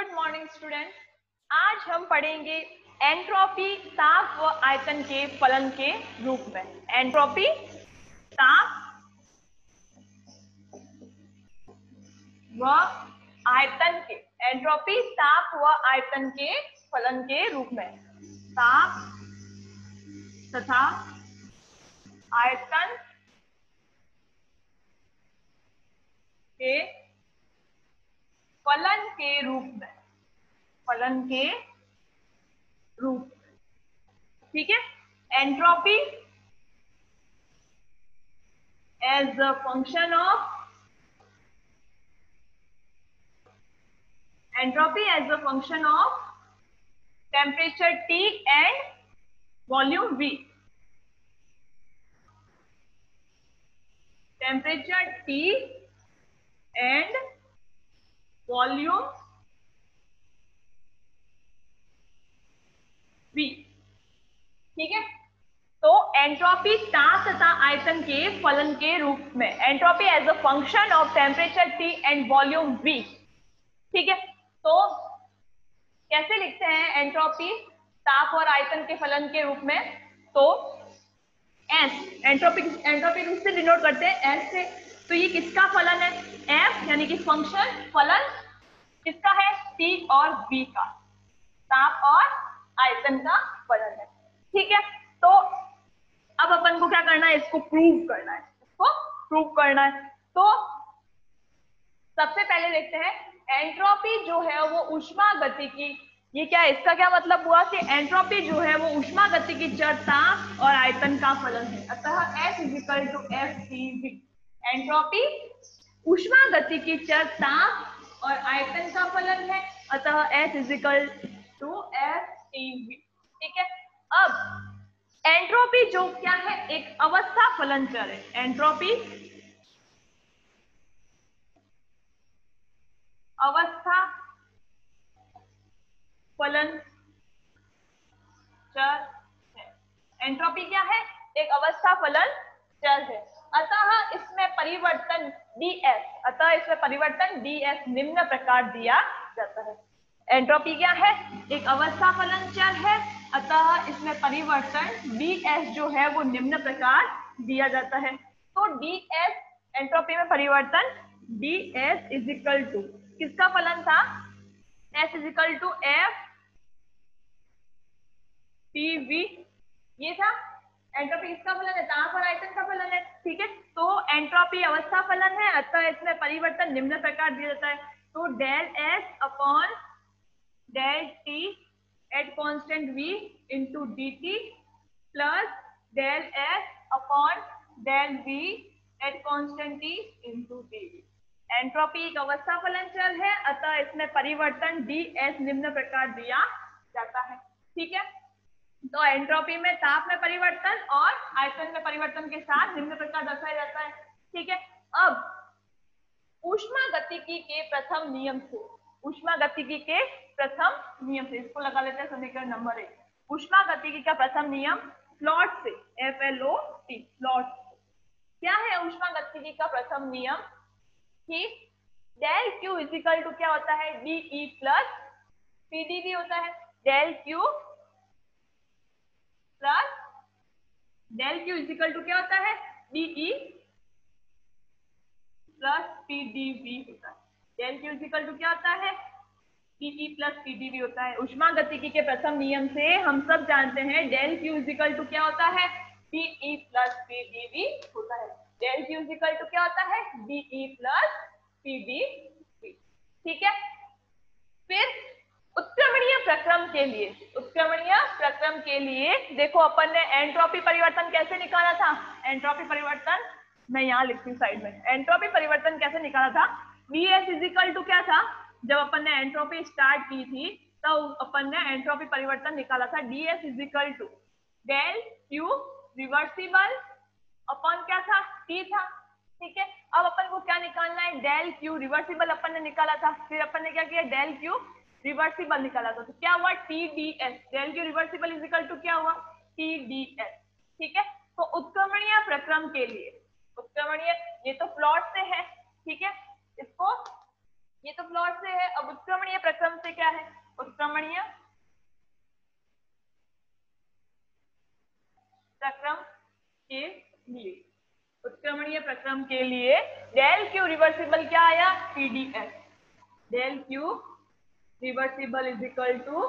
Good morning student. आज हम पढ़ेंगे एंट्रोपी ताप व आयतन के फलन के रूप में। एंट्रोपी ताप व आयतन के, एंट्रोपी ताप व आयतन के फलन के रूप में। ताप तथा आयतन के फलन के रूप में, फलन के रूप, ठीक है। Entropy as a function of, entropy as a function of temperature T and volume V. Temperature T and volume V, ठीक है। तो एंट्रोपी ताप तथा आयतन के फलन के रूप में, entropy as a function of temperature T and volume V, ठीक है। तो कैसे लिखते हैं एंट्रोपी ताप और आयतन के फलन के रूप में? तो एस, एंट्रोपी से डिनोट करते हैं एस से। तो ये किसका फलन है? एफ, यानी कि फंक्शन फलन किसका है? टी और बी का, ताप और आयतन का फलन है, ठीक है। तो अब अपन को क्या करना है? इसको प्रूव करना है, इसको प्रूव करना है। तो सबसे पहले देखते हैं एंट्रोपी जो है वो ऊष्मागतिकी, ये क्या है, इसका क्या मतलब हुआ कि एंट्रोपी जो है वो ऊष्मागतिकी चर ताप और आयतन का फलन है। अतः S = FTV। एंट्रोपी ऊष्मागतिकी चर ताप और आयतन का फलन है, अतः S = FTV, ठीक है। अब एंट्रोपी जो क्या है, एक अवस्था फलन चर है। एंट्रोपी अवस्था फलन चर है। एंट्रोपी क्या है? एक अवस्था फलन चर है। अतः इसमें परिवर्तन ds, अतः इसमें परिवर्तन ds निम्न प्रकार दिया जाता है। एंट्रोपी क्या है? एक अवस्था फलन चर है, अतः इसमें परिवर्तन ds जो है वो निम्न प्रकार दिया जाता है। तो ds, एंट्रोपी में परिवर्तन ds = किसका फलन था? S = FTV, ये था। एंट्रोपी किसका फलन है? ताप और आयतन का फलन है, ठीक है। तो एंट्रोपी अवस्था फलन है, अतः इसमें परिवर्तन निम्न प्रकार दिया जाता है। तो del S upon del T at constant V into dt plus del S upon del V at constant T into dV। Entropy एक अवस्था फलन चर है, अतः इसमें परिवर्तन ds निम्न प्रकार दिया जाता है, ठीक है। तो एंट्रोपी में ताप में परिवर्तन और आयतन में परिवर्तन के साथ निम्न प्रकार दर्शाया जाता है, ठीक है। अब ऊष्मागतिकी के प्रथम नियम से, ऊष्मागतिकी के प्रथम नियम से इसको लगा लेते हैं समीकरण नंबर 1। ऊष्मागतिकी का प्रथम नियम फ्लॉट से, FLOT, फ्लॉट। क्या है ऊष्मागतिकी का प्रथम नियम? कि डेल Q इक्वल टू क्या होता है? dE प्लस PdV होता है। Del Q plus del Q equal to क्या होता है? dE प्लस PdV होता है। डेल Q इक्वल टू क्या होता है? dE प्लस PdV होता है। ऊष्मागतिकी के प्रथम नियम से हम सब जानते हैं डेल Q इक्वल टू क्या होता है? dE प्लस PdV होता है। डेल Q इक्वल टू क्या होता है? dE प्लस PdV, ठीक है। फिर उत्क्रमणीय प्रक्रम के लिए, उत्क्रमणीय प्रक्रम के लिए देखो अपन ने एंट्रोपी परिवर्तन कैसे निकाला था? एंट्रोपी परिवर्तन मैं यहाँ लिखती हूँ साइड में। एंट्रोपी परिवर्तन कैसे निकाला था? ds इक्वल टू क्या था? जब अपन ने एंट्रोपी स्टार्ट की थी तो अपन ने एंट्रोपी परिवर्तन निकाला था। ds equal to del Q reversible upon क्या था? T था, ठीक है। अब अपन को क्या निकालना है? डेल Q रिवर्सिबल अपन ने निकाला था, फिर अपन ने क्या किया? डेल Q रिवर्सिबल निकाला था, तो क्या हुआ? TdS। Del Q reversible is equal to क्या हुआ? TdS, ठीक है। तो उत्क्रमणीय प्रक्रम के लिए, उत्क्रमणीय, ये तो प्लॉट से है, ठीक है। इसको, ये ये तो प्लॉट से है। अब उत्क्रमणीय प्रक्रम से क्या है? उत्क्रमणीय प्रक्रम के लिए, उत्क्रमणीय प्रक्रम के लिए डेल क्यू रिवर्सिबल क्या आया? TDS। Del Q reversible is equal to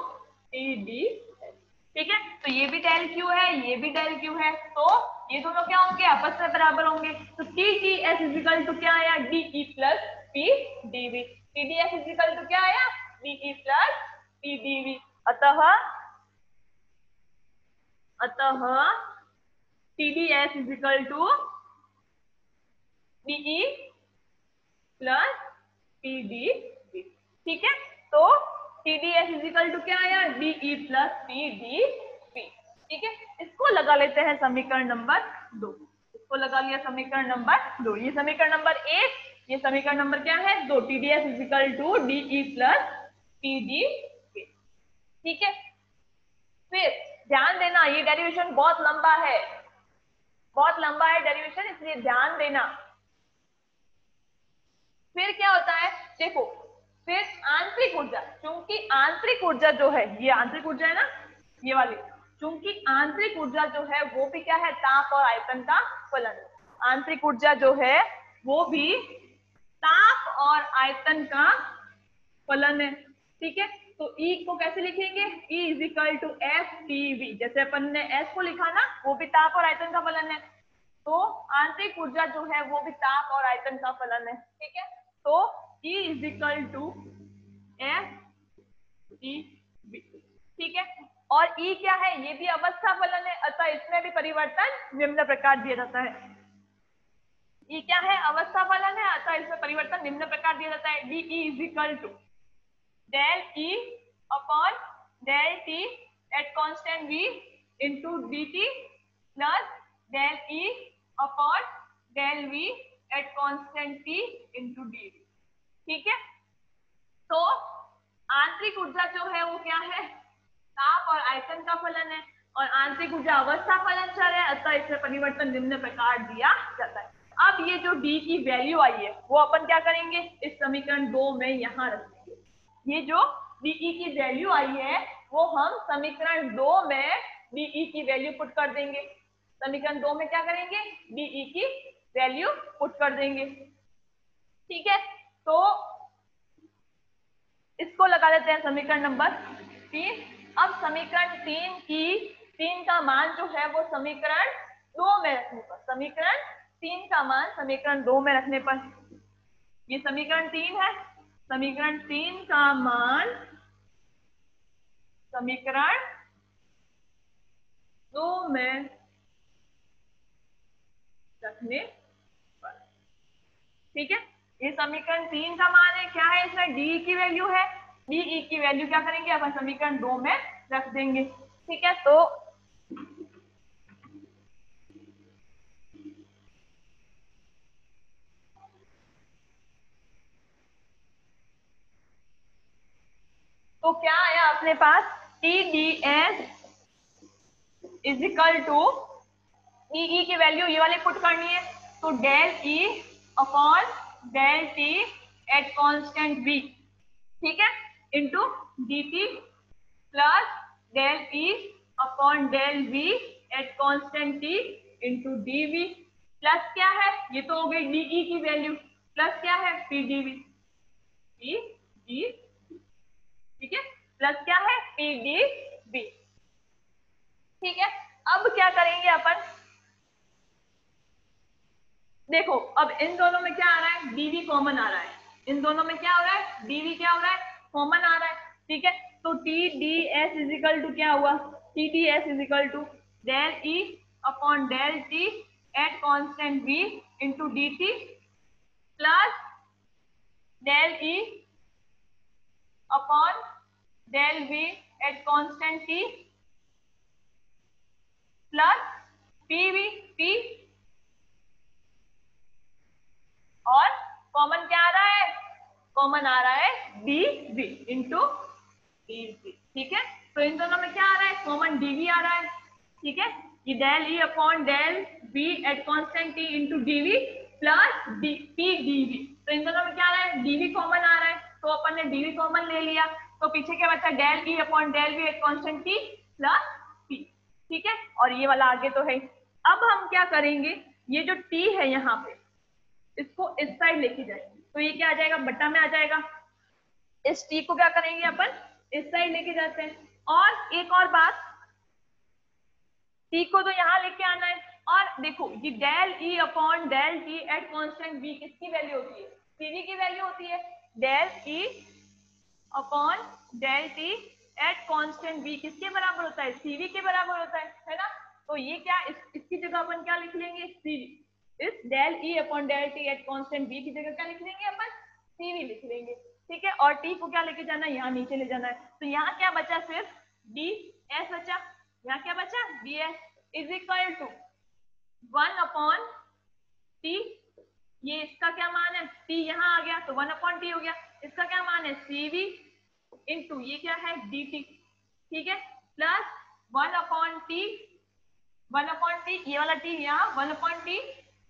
TDS। ठीक है, तो ये भी डेल क्यू है, ये भी डेल क्यू है, तो ये दोनों क्या होंगे? आपस में बराबर होंगे। तो TDS इज इक्वल टू क्या आया? DE plus PDV। TDS is equal to क्या आया? DE plus PDV। अतः TDS is equal to DE plus PDV। ठीक है, तो TDS इज इक्वल टू क्या आया? DE plus PDV। ठीक है, इसको लगा लेते हैं समीकरण नंबर 2। इसको लगा लिया समीकरण नंबर 2। ये समीकरण नंबर 1, ये समीकरण नंबर क्या है? 2। TDS is equal to DE plus PDV। ठीक है, फिर ध्यान देना, ये डेरिवेशन बहुत लंबा है, बहुत लंबा है डेरिवेशन, इसलिए ध्यान देना। फिर क्या होता है? देखो, फिर आंतरिक ऊर्जा, चूंकि आंतरिक ऊर्जा जो है, ये आंतरिक ऊर्जा है ना, ये वाली, चूंकि आंतरिक ऊर्जा जो है वो भी क्या है? ताप और आयतन का फलन। आंतरिक ऊर्जा जो है वो भी ताप और आयतन का फलन है। ठीक है, तो E को कैसे लिखेंगे? E is equal to FTV। जैसे अपन ने S को लिखा ना, वो भी ताप और आयतन का फलन है, तो आंतरिक ऊर्जा जो है वो भी ताप और आयतन का फलन है। ठीक है, तो E is equal to FTV। ठीक है, और E क्या है? ये भी अवस्था फलन है, अतः इसमें भी परिवर्तन निम्न प्रकार दिया जाता है। E क्या है? अवस्था फलन है, अतः इसमें परिवर्तन निम्न प्रकार दिया जाता है। DE is equal to del E upon del T at constant V into dt plus del E upon del V at constant T into dV। ठीक है, तो आंतरिक ऊर्जा जो है वो क्या है? ताप और आयतन का फलन है, और आंतरिक ऊर्जा अवस्था फलन चर है, अतः इसमें परिवर्तन निम्न प्रकार दिया जाता है। अब ये जो D की वैल्यू आई है वो अपन क्या करेंगे? इस समीकरण 2 में यहाँ रखेंगे। ये जो DE की वैल्यू आई है वो हम समीकरण 2 में DE की वैल्यू पुट कर देंगे। समीकरण 2 में क्या करेंगे? DE की वैल्यू पुट कर देंगे। ठीक है, तो इसको लगा देते हैं समीकरण नंबर 3। अब समीकरण 3 का मान जो है वो समीकरण 2 में रखने पर, समीकरण 3 का मान समीकरण 2 में रखने पर, ये समीकरण 3 है, समीकरण 3 का मान समीकरण 2 में रखने पर। ठीक है, ये समीकरण 3 का मान है, क्या है? इसमें DE की वैल्यू है, DE की वैल्यू क्या करेंगे? अपन समीकरण 2 में रख देंगे। ठीक है, तो क्या आया अपने पास? TDS is equal to DE की वैल्यू ये वाली पुट करनी है, तो del E upon del T at constant V, ठीक है, into DT plus del E upon del V at constant T into DV, plus क्या है? ये तो हो गई DE की वैल्यू, प्लस क्या है? PDV। ठीक है, प्लस क्या है? PDV। ठीक है, अब क्या करेंगे अपन? देखो, अब इन दोनों में क्या आ रहा है? DV कॉमन आ रहा है। इन दोनों में क्या हो रहा है? DV क्या हो रहा है? कॉमन आ रहा है। ठीक है, तो TDS इज इक्वल टू क्या हुआ? TDS is equal to del E upon del T at constant V into DT plus del E upon del V at constant T plus PV, P, और common क्या आ रहा है? Common आ रहा है DV into DV। ठीक है, तो इन दोनों में क्या आ रहा है? कॉमन DV आ रहा है। ठीक है, ये del E upon del V at constant T into DV plus PDV, तो इन दोनों में क्या आ रहा है? DV कॉमन आ रहा है, तो अपन ने dv कॉमन ले लिया, तो पीछे क्या बचा, del E upon del V at constant T plus T, ठीक है, और ये वाला आगे तो है। अब हम क्या करेंगे, ये जो टी है यहाँ पे इसको इस साइड लेके जाएंगे, तो ये क्या आ जाएगा, बट्टा में आ जाएगा। इस टी को क्या करेंगे अपन, इस साइड लेके जाते हैं। और एक और बात, टी को तो यहाँ लेके आना है, और देखो ये del E upon del T at constant V किसकी वैल्यू होती है, सीवी की वैल्यू होती है। Del E upon del T at constant V किसके बराबर होता है, सीवी के बराबर होता है ना। तो ये क्या, इसकी जगह अपन क्या लिख लेंगे, सीवी। इस del E upon del T at constant V की जगह क्या लिख लेंगे अपन, सीवी लिख लेंगे, ठीक है। और टी को क्या लेके जाना है, यहाँ नीचे ले जाना है। तो यहाँ क्या बचा, सिर्फ डी एस बचा। यहाँ क्या बचा, D S is equal to 1 upon T, ये इसका क्या मान है, टी यहाँ आ गया तो 1 अपॉन टी हो गया। इसका क्या मान है, सीवी इंटू ये क्या है, डी टी, ठीक है, plus 1 upon T, 1 upon T, ये वाला टी यहाँ 1 अपॉन टी,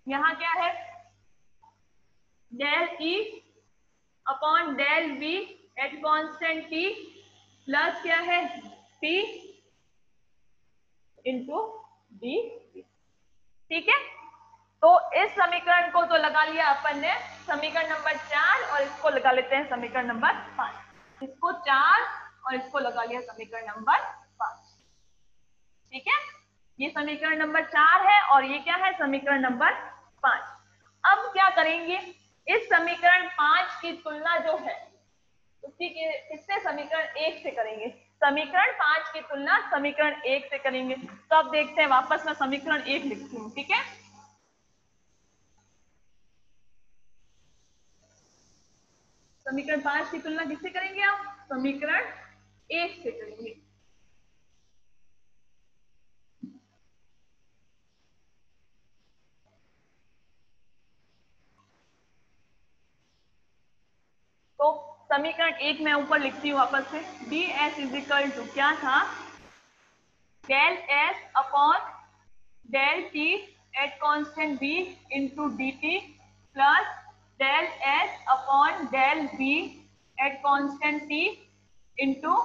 यहाँ क्या है del E upon del V at constant T plus क्या है टी इंटू डी, ठीक है। तो इस समीकरण को तो लगा लिया अपन ने समीकरण नंबर 4, और इसको लगा लेते हैं समीकरण नंबर 5। इसको 4 और इसको लगा लिया समीकरण नंबर 5, ठीक है। ये समीकरण नंबर 4 है और ये क्या है, समीकरण नंबर 5। अब क्या करेंगे, इस समीकरण 5 की तुलना जो है उसकी किससे, समीकरण 1 से करेंगे। समीकरण 5 की तुलना समीकरण 1 से करेंगे। तो अब देखते हैं, वापस मैं समीकरण 1 लिखती हूँ, ठीक है। समीकरण 5 की तुलना किससे करेंगे आप, समीकरण 1 से करेंगे। तो समीकरण 1 में ऊपर लिखती हूँ वापस से, D S is equal to क्या था, del S upon del T at constant B into D T plus del S upon del B at constant T into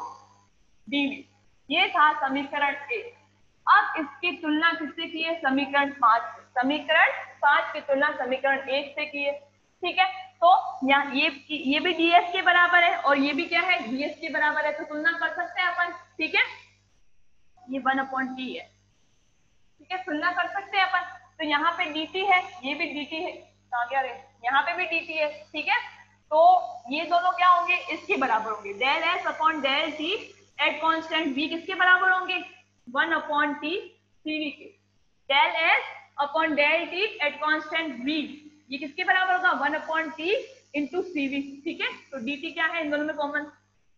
DV. ये था समीकरण 1। अब इसकी तुलना किससे की है, समीकरण 5 से। समीकरण 5 की तुलना समीकरण 1 से की है, ठीक है। तो यहाँ ये भी डीएस के बराबर है और ये भी क्या है, डीएस के बराबर है, तो तुलना कर सकते हैं अपन, ठीक है। ये 1 अपॉन टी है, ठीक है, तुलना कर सकते हैं अपन। तो यहाँ पे dt है, ये भी dt है, क्या रहे, यहाँ पे भी dt है, ठीक है। तो ये दोनों क्या होंगे, इसके बराबर होंगे। Del S upon del T at constant v किसके बराबर होंगे, 1 अपॉन टी सीवी के। Del S upon del T at constant v ये किसके बराबर होगा, 1 अपॉन टी इंटू सीवी, ठीक है। तो dt क्या है, इन दोनों में कॉमन।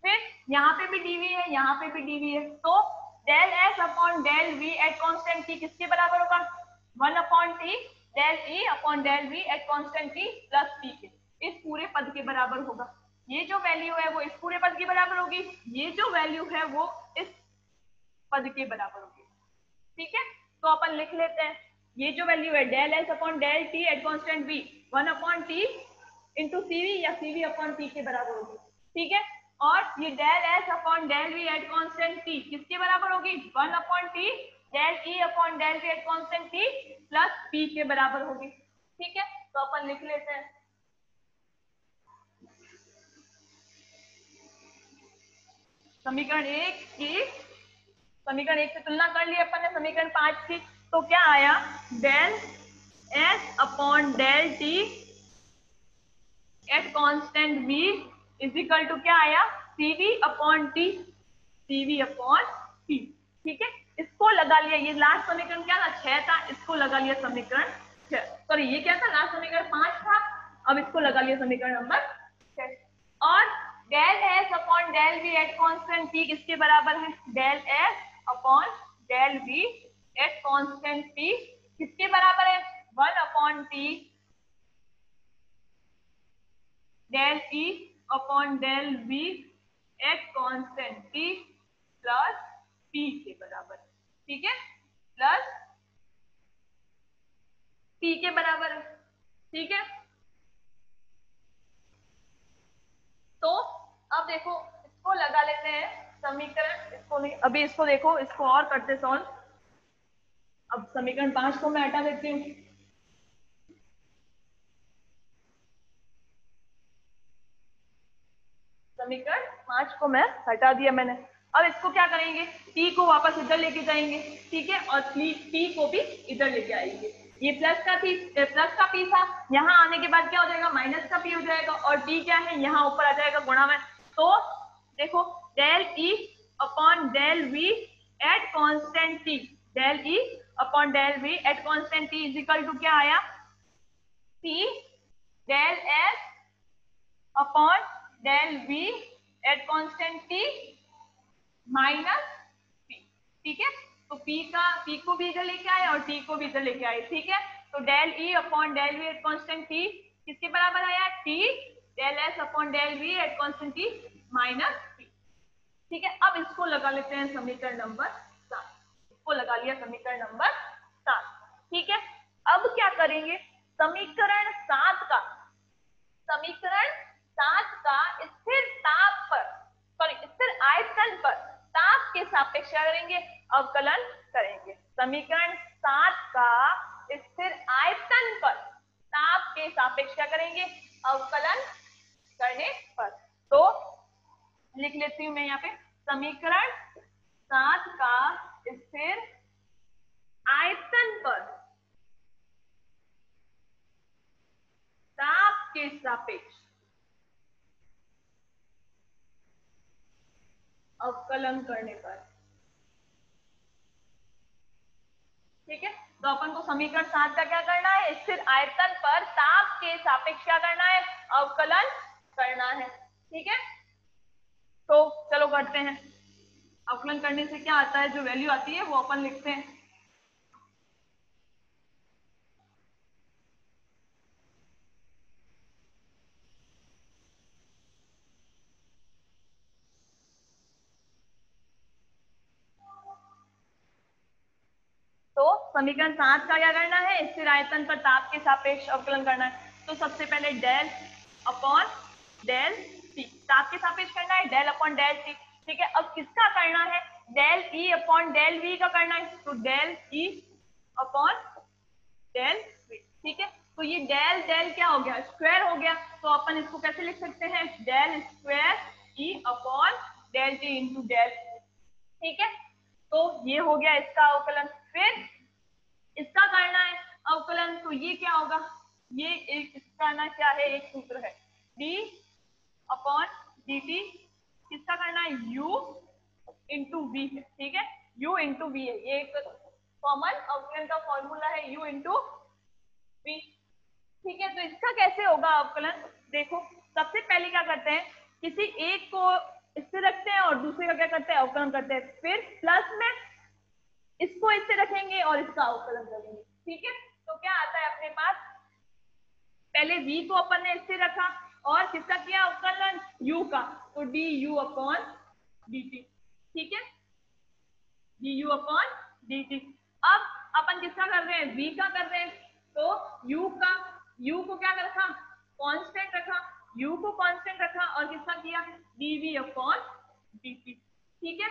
फिर यहाँ पे भी dv है, यहाँ पे भी dv है, तो del S upon del V at constant T किसके बराबर होगा, 1 upon T del E upon del V at constant T plus T के, इस पूरे पद के बराबर होगा। ये जो वैल्यू है वो इस पूरे पद के बराबर होगी, ये जो वैल्यू है वो इस पद के बराबर होगी, ठीक है। तो अपन लिख लेते हैं, ये जो वैल्यू है del S upon del T at constant V 1 upon T into CV या सीवी अपॉन टी के बराबर होगी, ठीक है। और ये del S upon del V at constant T किसके बराबर होगी, 1 upon T del E upon del V at constant T plus P के बराबर होगी, ठीक है। तो अपन लिख लेते हैं, समीकरण 1 की समीकरण 1 से तुलना कर ली अपन ने समीकरण 5 की। तो क्या आया, del S upon del T at constant v is equal to क्या आया, cv upon T, cv upon T, ठीक है। इसको लगा लिया, ये लास्ट समीकरण क्या था, 6 था, इसको लगा लिया समीकरण 6, सॉरी ये क्या था, लास्ट समीकरण 5 था, अब इसको लगा लिया समीकरण नंबर 6। और del S upon del V at constant T किसके बराबर है, del S upon del V at constant T किसके बराबर है, 1 upon T del E upon del V at constant T plus P के बराबर, ठीक है, प्लस पी के बराबर है, ठीक है। तो देखो इसको लगा लेते हैं समीकरण, इसको नहीं, अभी इसको देखो, इसको और करते सॉल्व। अब समीकरण 5 को मैं हटा देती हूँ। समीकरण 5 को मैं हटा दिया मैंने। अब इसको क्या करेंगे, टी को वापस इधर लेके जाएंगे, ठीक है, और टी को भी इधर लेके आएंगे। ये प्लस का पी था, यहाँ आने के बाद क्या हो जाएगा, माइनस का पी हो जाएगा, और टी क्या है, यहाँ ऊपर आ जाएगा गुणा में। तो देखो del E upon del V at constant T, del E upon del V at constant T is equal to क्या आया, T del S upon del V at constant T minus P, ठीक है। तो पी को भी इधर लेके आए और टी को भी इधर लेके आए, ठीक है। तो del E upon del V at constant T किसके बराबर आया, T del S upon del V at constant T minus P, ठीक है। अब इसको लगा लेते हैं समीकरण नंबर 7, इसको लगा लिया समीकरण नंबर 7, ठीक है। अब क्या करेंगे, समीकरण 7 का स्थिर ताप पर, सॉरी स्थिर आयतन पर ताप के सापेक्ष क्या करेंगे, अवकलन करेंगे। समीकरण 7 का स्थिर आयतन पर ताप के सापेक्ष क्या करेंगे, अवकलन करने पर। तो लिख लेती हूं मैं यहाँ पे, समीकरण 7 का स्थिर आयतन पर ताप के सापेक्ष अवकलन करने पर, ठीक है। तो अपन को समीकरण 7 का क्या करना है, स्थिर आयतन पर ताप के सापेक्ष क्या करना है, अवकलन करना है, ठीक है। तो चलो करते हैं। अवकलन करने से क्या आता है, जो वैल्यू आती है वो अपन लिखते हैं। तो समीकरण 7 का क्या करना है, स्थिर आयतन पर ताप के सापेक्ष अवकलन करना है। तो सबसे पहले डेल अपॉन डेल टी, ताप के सापेक्ष करना है, डेल अपॉन डेल टी, ठीक है। अब किसका करना है, del E upon del V का करना है। तो del E upon del V, ठीक है। तो ये डेल डेल क्या हो गया, स्क्वायर हो गया। तो अपन इसको कैसे लिख सकते हैं, del square E upon del T into del, ठीक है। तो ये हो गया इसका अवकलन। फिर इसका करना है अवकलन, तो ये क्या होगा, ये एक इसका ना क्या है, एक सूत्र है डी अपॉन डी टी, किसका करना है, u इंटू वी है, ठीक है, u इंटू वी है, ये एक कॉमन अवकलन का फॉर्मूला है, u इंटू वी, ठीक है। तो इसका कैसे होगा अवकलन, देखो सबसे पहले क्या करते हैं, किसी एक को इससे रखते हैं और दूसरे का क्या करते हैं, अवकलन करते हैं। फिर प्लस में इसको इससे रखेंगे और इसका अवकलन करेंगे, ठीक है। तो क्या आता है अपने पास, पहले v को अपन ने इससे रखा और किसका किया अवकलन, u का, तो D you upon D T, ठीक है, D you upon D T. अब अपन किसका कर रहे हैं, v का कर रहे हैं, तो u को क्या रखा, कांस्टेंट रखा, u को कांस्टेंट रखा और किसका किया, dv अपॉन dt, ठीक है,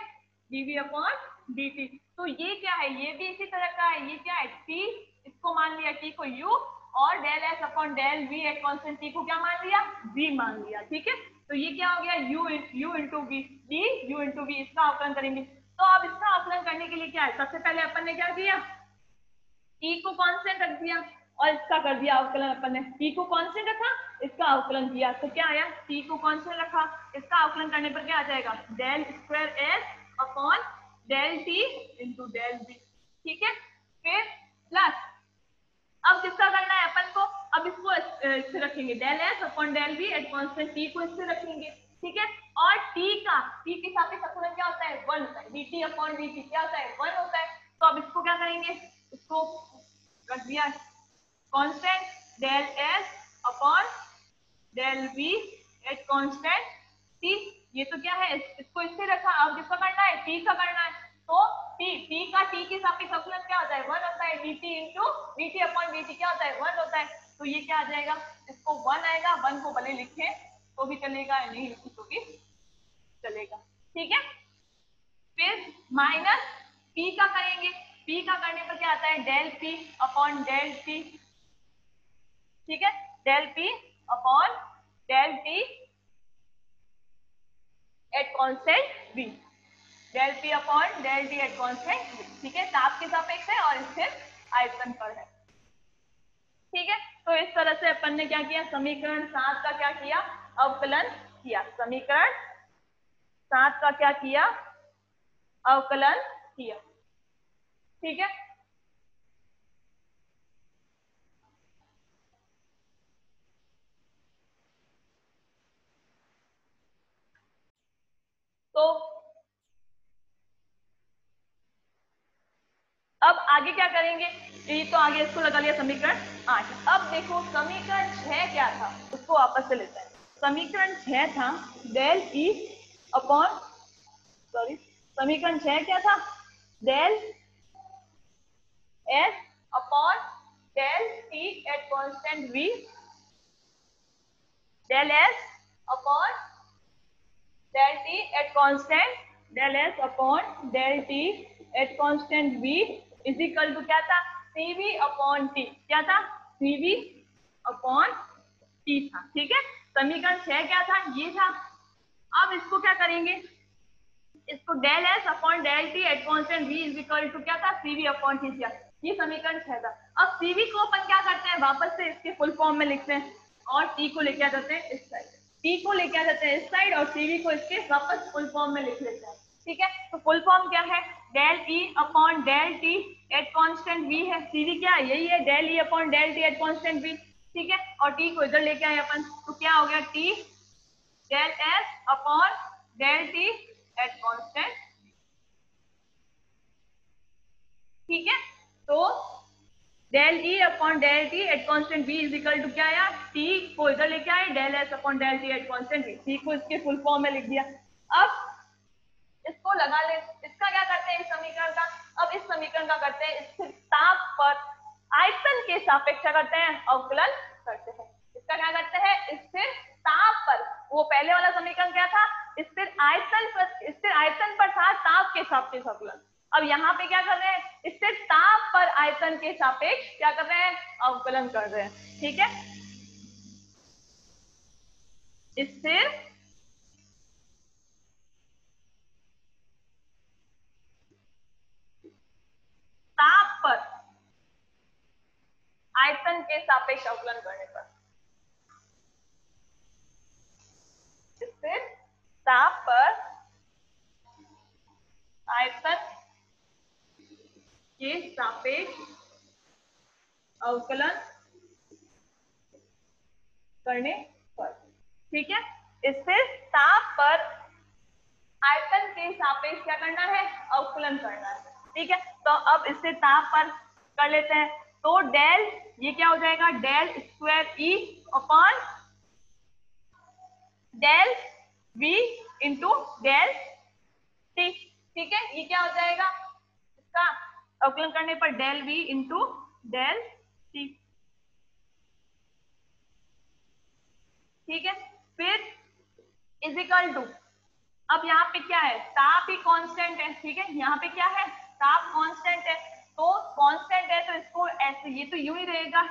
dv अपॉन dt। तो ये क्या है, ये भी इसी तरह का है, ये क्या है t, इसको मान लिया t को u, और del s upon del v एक कांस्टेंट t को क्या मान लिया, v मान लिया, ठीक है। तो ये क्या हो गया, u into V, D U into V, इसका अवकलन करेंगे। तो अब इसका अवकलन करने के लिए क्या है, सबसे पहले अपन ने क्या किया, t को कांस्टेंट रख दिया और इसका कर दिया अवकलन, अपन ने t को कांस्टेंट रखा, इसका अवकलन किया, तो क्या आया, t को कांस्टेंट रखा, इसका अवकलन करने पर क्या आ जाएगा, del square s upon del t into del v, ठीक है। फिर प्लस, अब किसका करना है अपन को, अब इसको इससे रखेंगे, del s upon del v at constant t को इससे रखेंगे, ठीक है। और t के सापेक्ष अवकलन क्या होता है, 1 होता है, dt अपॉन dt क्या होता है, 1 होता है। तो अब इसको क्या करेंगे, इसको रख दिया constant del s upon del v at constant t, ये तो क्या है, इसको इससे रखा, अब किसका करना है, t का करना है। तो t का t के सापेक्ष अवकलन क्या होता है, 1 होता है, dt into dt upon dt क्या होता है, 1 होता है। तो ये क्या आ जाएगा, इसको 1 आएगा, 1 को भले लिखे तो भी चलेगा, नहीं लिखे तो भी चलेगा। ठीक है, फिर माइनस पी का करेंगे। पी का करने पर क्या आता है, del P upon del T. ठीक है, del P upon del T at constant v, del P upon del T at constant v। ठीक है, ताप के सापेक्ष है और स्थिर आयतन पर है। ठीक है, तो इस तरह से अपन ने क्या किया, समीकरण 7 का क्या किया, अवकलन किया। समीकरण 7 का क्या किया, अवकलन किया। ठीक है, तो अब आगे क्या करेंगे, ये तो आगे इसको लगा लिया समीकरण 8। अब देखो समीकरण 6 क्या था, उसको वापस से लेते हैं। समीकरण 6 था डेल ई अपॉन, सॉरी, समीकरण 6 क्या था, del S upon del T at constant V, del S upon del T at constant, del S upon del T at constant V is equal to क्या था, सीवी अपॉन टी। क्या था, CV upon T था। ठीक है, समीकरण 6 क्या था, ये था। अब इसको क्या करेंगे, इसको del S upon del T at constant V is equal to क्या था, सीवी अपॉन टी था। ये समीकरण 6 था। अब सीवी को अपन क्या करते हैं, वापस से इसके फुल फॉर्म में लिखते हैं और टी को लेके आ जाते हैं इस साइड, टी को लेके आ जाते हैं इस साइड और सीवी को इसके वापस फुल फॉर्म में लिख लेते हैं। ठीक है, तो फुल फॉर्म क्या है, del E upon del T at constant V है। सीवी क्या है, यही है, del E upon del T at constant V. ठीक है, और टी को इधर लेके आए अपन, तो क्या हो गया, T del S upon del T at constant. ठीक है, तो del E upon del T at constant v is equal to क्या आया, t को इधर लेके आए, del S upon del T at constant v, t को इसके फुल फॉर्म में लिख दिया। अब इसको लगा ले, इसका क्या करते हैं, इस समीकरण का, अब इस समीकरण का करते हैं स्थिर ताप पर आयतन के सापेक्ष करते हैं, अवकलन करते हैं। इसका क्या करते हैं, स्थिर ताप पर, वो पहले वाला समीकरण क्या था, स्थिर आयतन पर था ताप के सापेक्ष अवकलन। अब यहाँ पे क्या कर रहे हैं, स्थिर ताप पर आयतन के सापेक्ष क्या कर रहे हैं, अवकलन कर रहे हैं। ठीक है, स्थिर ताप पर आयतन के सापेक्ष अवकलन करने पर, स्थिर ताप पर आयतन के सापेक्ष अवकलन करने पर। ठीक है, स्थिर ताप पर आयतन के सापेक्ष क्या करना है, अवकलन करना है। ठीक है, तो अब स्थिर ताप पर कर लेते हैं, तो डेल, ये क्या हो जाएगा, del square E upon del V into del T. ठीक है, ये क्या हो जाएगा, इसका अवकलन करने पर del V into del T. ठीक है, फिर इजिकल टू, अब यहाँ पे क्या है, ताप ही कांस्टेंट है। ठीक है, यहाँ पे क्या है, ताप कांस्टेंट है, तो कांस्टेंट है तो इसको ऐसे, ये तो यूं ही रहेगा।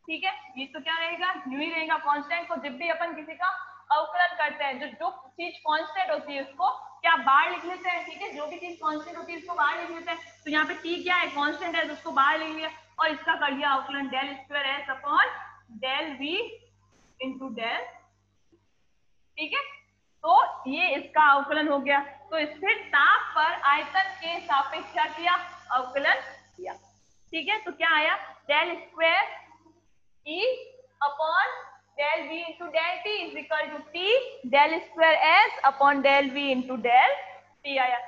ठीक है, ये तो क्या रहेगा, यूं ही रहेगा। कांस्टेंट को जब भी अपन किसी का अवकलन करते हैं, जो जो चीज कांस्टेंट होती है उसको क्या बाहर लिख लेते हैं। ठीक है, जो भी चीज कांस्टेंट होती है उसको बाहर लिख लेते हैं। तो यहाँ पे टी क्या है, कांस्टेंट है, तो उसको बाहर लिख लिया और इसका कर लिया अवकलन, del square S upon del V into del. ठीक है, तो ये इसका अवकलन हो गया। तो स्थिर ताप पर आयतन के सापेक्ष क्या किया, अवकलन किया। ठीक है, तो क्या आया, del square E upon del V into del T is equal to T del square S upon del V into del T आया।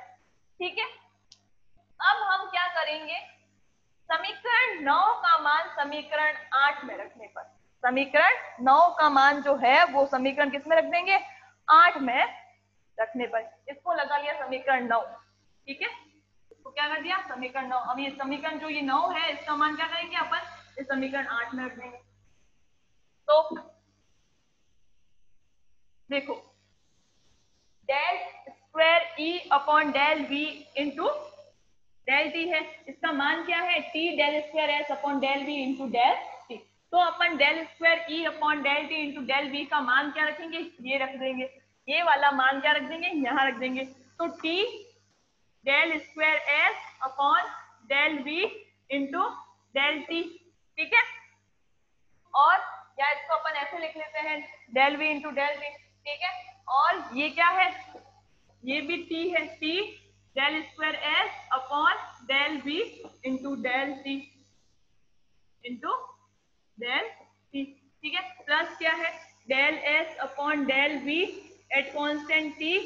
ठीक है, अब हम क्या करेंगे, समीकरण 9 का मान समीकरण 8 में रखने पर, समीकरण 9 का मान जो है वो समीकरण किस में रख देंगे, 8 में रखने पर। इसको लगा लिया समीकरण 9। ठीक है, इसको क्या कर दिया, समीकरण 9। अब ये समीकरण जो ये 9 है, इसका मान क्या करेंगे अपन, इस समीकरण 8 में रख देंगे। तो देखो, del E upon del V into del T है। इसका मान क्या है? T del square S upon del V into del T. तो अपन del square E upon del T into del V का मान क्या रखेंगे? ये रख देंगे। ये वाला मान क्या रख देंगे? यहाँ रख देंगे। तो T del square S upon del V into del T, ठीक है। और या इसको अपन ऐसे लिख लेते हैं, del V into del T, ठीक है। और ये क्या है? ये भी T है, T del square S upon del V into del T into del T, ठीक है। प्लस क्या है? Del S upon del V at constant T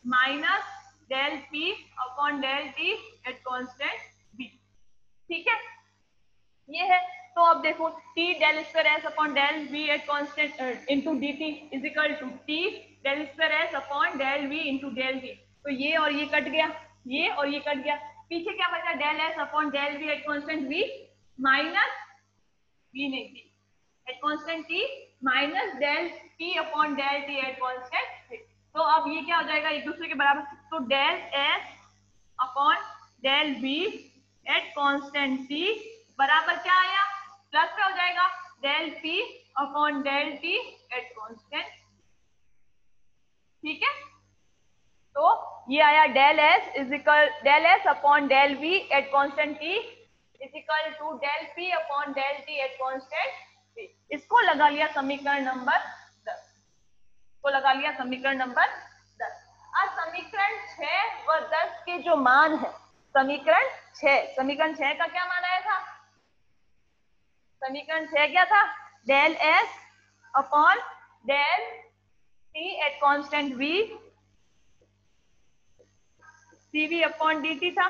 minus del P upon del T at constant V, ठीक है। ये है। तो अब देखो T del square S upon del V at constant into D T is equal to T del square S upon del V into del T. तो ये और ये कट गया, ये और ये कट गया। पीछे क्या बचा? Del S upon del V at constant V minus V नहीं थी at constant T minus del P upon del T at constant T। तो अब ये क्या हो जाएगा? एक दूसरे के बराबर। तो del S upon del V at constant T बराबर क्या आया? प्लस में हो जाएगा del P upon del T at constant, ठीक है। तो ये आया del S is equal del S upon del V at constant T is equal to del P upon del T at constant T। इसको लगा लिया समीकरण नंबर 10, को लगा लिया समीकरण नंबर 10। अब समीकरण 6 व 10 के जो मान है, समीकरण 6 का क्या मान आया था? समीकरण 6 क्या था? Del S upon del T at constant V CV upon dt था,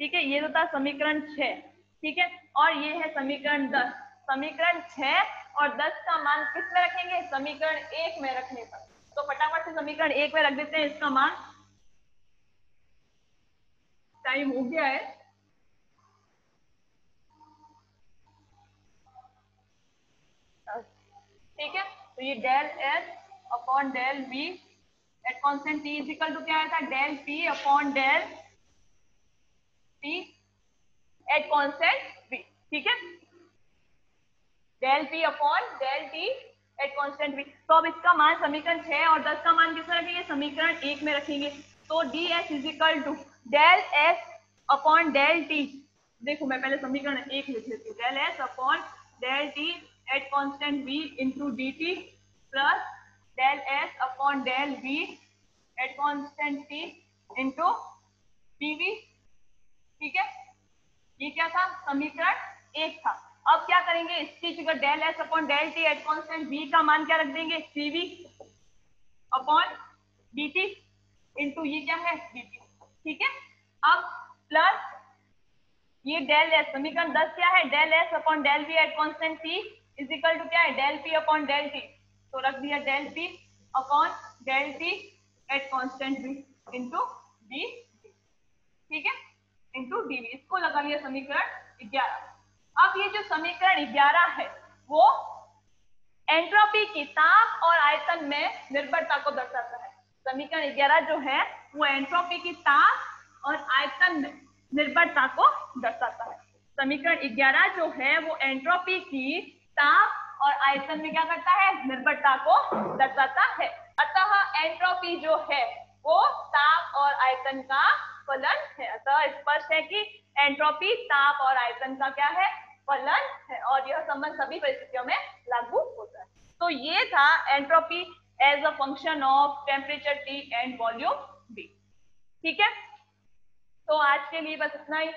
ठीक है। ये तो था समीकरण 6, ठीक है। और ये है समीकरण 10। समीकरण 6 और 10 का मान किस में रखेंगे? समीकरण 1 में रखने पर। तो फटाफट से समीकरण 1 में रख देते हैं इसका मान। टाइम हो गया है। ठीक है। तो ये del S upon del V at constant T is equal to क्या आया था? Del P upon del T at constant V, ठीक है। Del P upon del T at constant V। तो अब इसका मान समीकरण 6 और 10 का मान किसमें रखेंगे? समीकरण 1 में रखेंगे। तो ds is equal to del S upon del T। देखो मैं पहले समीकरण 1 लिख लेती हूँ। Del S upon del T at constant V into dt plus del S upon del V at constant T into dv, ठीक है। ये क्या था? समीकरण 1 था। अब क्या करेंगे? इसकी जगह del S upon del T at constant V का मान क्या रख देंगे? CV अपॉन dt इंटू ये क्या है? dt, ठीक है। अब प्लस ये डेल S, समीकरण 10 क्या है? Del S upon del V at constant T is equal to क्या है? Del P upon del T। तो रख दिया del P upon del T at constant V into D, ठीक है, इंटू dv। इसको लगा लिया समीकरण 11। अब ये जो समीकरण 11 है वो एंट्रोपी की ताप और आयतन में निर्भरता को दर्शाता है। समीकरण 11 जो है वो एंट्रोपी की ताप और आयतन में निर्भरता को दर्शाता है। समीकरण 11 जो है वो एंट्रोपी की ताप और आयतन में क्या करता है? निर्भरता को दर्शाता है। अतः एंट्रोपी जो है वो ताप और आयतन का फलन है। अतः स्पष्ट है कि एंट्रोपी ताप और आयतन का क्या है? फलन है। और यह संबंध सभी परिस्थितियों में लागू होता है। तो ये था entropy as a function of temperature T and volume V, ठीक है। तो आज के लिए बस इतना ही।